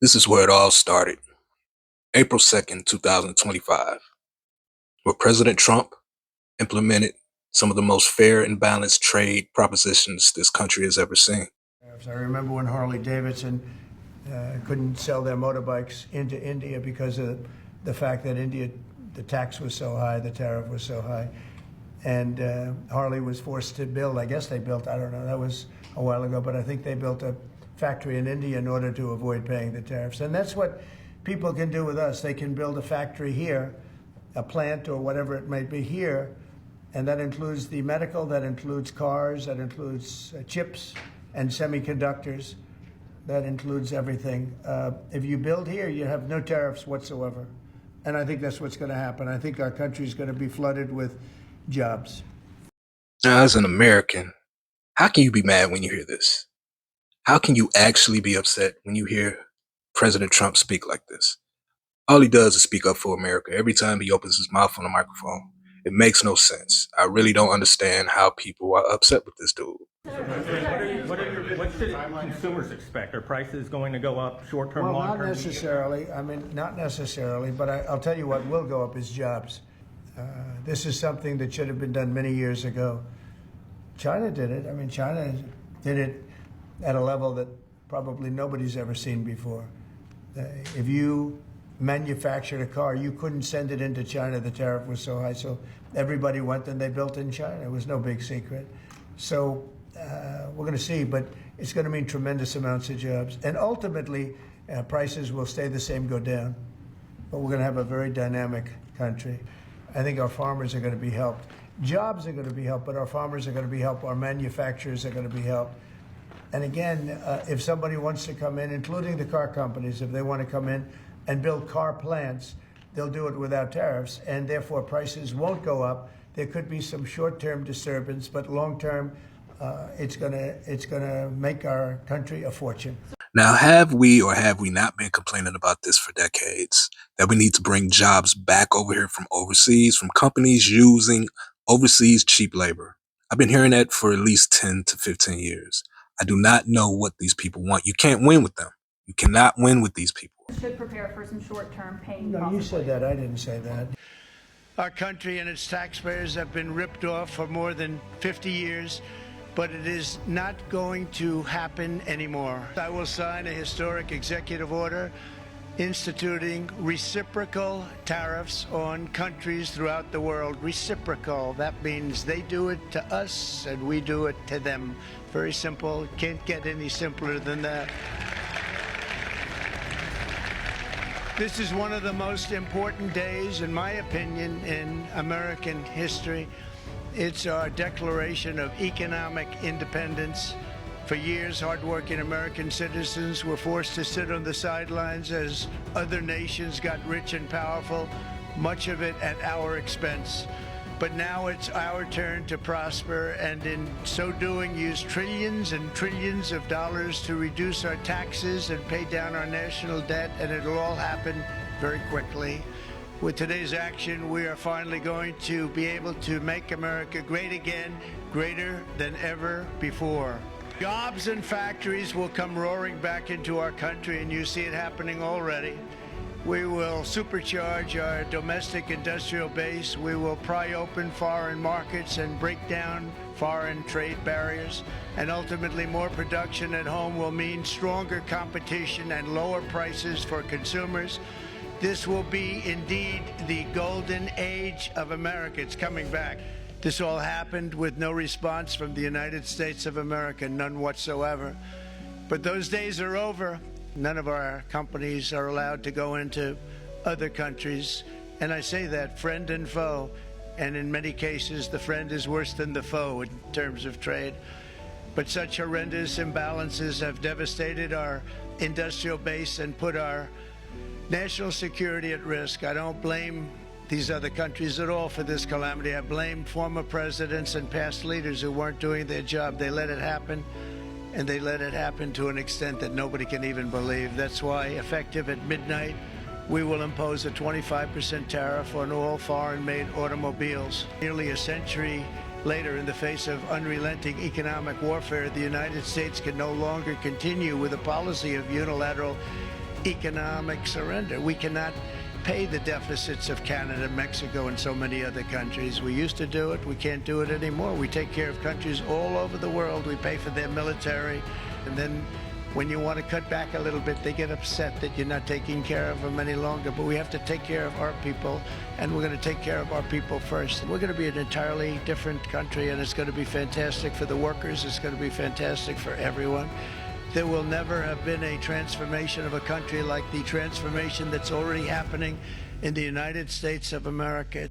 This is where it all started. April 2nd, 2025, where President Trump implemented some of the most fair and balanced trade propositions this country has ever seen. I remember when Harley Davidson couldn't sell their motorbikes into India because of the fact that India, the tax was so high, the tariff was so high. And Harley was forced to build, I guess they built, I don't know, that was a while ago, but I think they built a factory in India in order to avoid paying the tariffs. And that's what people can do with us. They can build a factory here, a plant or whatever it might be here, and that includes the medical, that includes cars, that includes chips and semiconductors, that includes everything. If you build here, you have no tariffs whatsoever. And I think that's what's going to happen. I think our country is going to be flooded with jobs. Now, as an American, how can you be mad when you hear this? How can you actually be upset when you hear President Trump speak like this? All he does is speak up for America every time he opens his mouth on a microphone. It makes no sense. I really don't understand how people are upset with this dude. What should consumers expect? Are prices going to go up short-term, Well, long-term? not necessarily. Not necessarily, but I'll tell you what will go up is jobs. This is something that should have been done many years ago. China did it. China did it at a level that probably nobody's ever seen before. If you manufactured a car, you couldn't send it into China. The tariff was so high. So everybody went and they built in China. It was no big secret. So we're going to see, but it's going to mean tremendous amounts of jobs. And ultimately, prices will stay the same, go down. But we're going to have a very dynamic country. I think our farmers are going to be helped. Jobs are going to be helped, but our farmers are going to be helped. Our manufacturers are going to be helped. And again, if somebody wants to come in, including the car companies, if they want to come in and build car plants, they'll do it without tariffs, and therefore prices won't go up. There could be some short-term disturbance, but long-term, it's gonna make our country a fortune. Now, have we or have we not been complaining about this for decades? That we need to bring jobs back over here from overseas, from companies using overseas cheap labor. I've been hearing that for at least 10 to 15 years. I do not know what these people want. You can't win with them. You cannot win with these people. Should prepare for some short-term pain. No, you said that. I didn't say that. Our country and its taxpayers have been ripped off for more than 50 years, but it is not going to happen anymore. I will sign a historic executive order instituting reciprocal tariffs on countries throughout the world. Reciprocal, that means they do it to us and we do it to them. Very simple, can't get any simpler than that. This is one of the most important days, in my opinion, in American history. It's our declaration of economic independence. For years, hardworking American citizens were forced to sit on the sidelines as other nations got rich and powerful, much of it at our expense. But now it's our turn to prosper, and in so doing, use trillions and trillions of dollars to reduce our taxes and pay down our national debt, and it'll all happen very quickly. With today's action, we are finally going to be able to make America great again, greater than ever before. Jobs and factories will come roaring back into our country, and you see it happening already. We will supercharge our domestic industrial base. We will pry open foreign markets and break down foreign trade barriers. And ultimately, more production at home will mean stronger competition and lower prices for consumers. This will be indeed the golden age of America. It's coming back. This all happened with no response from the United States of America, none whatsoever. But those days are over. None of our companies are allowed to go into other countries. And I say that, friend and foe. And in many cases, the friend is worse than the foe in terms of trade. But such horrendous imbalances have devastated our industrial base and put our national security at risk. I don't blame these other countries at all for this calamity. I blame former presidents and past leaders who weren't doing their job. They let it happen. And they let it happen to an extent that nobody can even believe. That's why, effective at midnight, we will impose a 25% tariff on all foreign-made automobiles. Nearly a century later, in the face of unrelenting economic warfare, the United States can no longer continue with a policy of unilateral economic surrender. We cannot pay the deficits of Canada, Mexico, and so many other countries. We used to do it. We can't do it anymore. We take care of countries all over the world. We pay for their military. And then when you want to cut back a little bit, they get upset that you're not taking care of them any longer. But we have to take care of our people, and we're going to take care of our people first. We're going to be an entirely different country, and it's going to be fantastic for the workers. It's going to be fantastic for everyone. There will never have been a transformation of a country like the transformation that's already happening in the United States of America.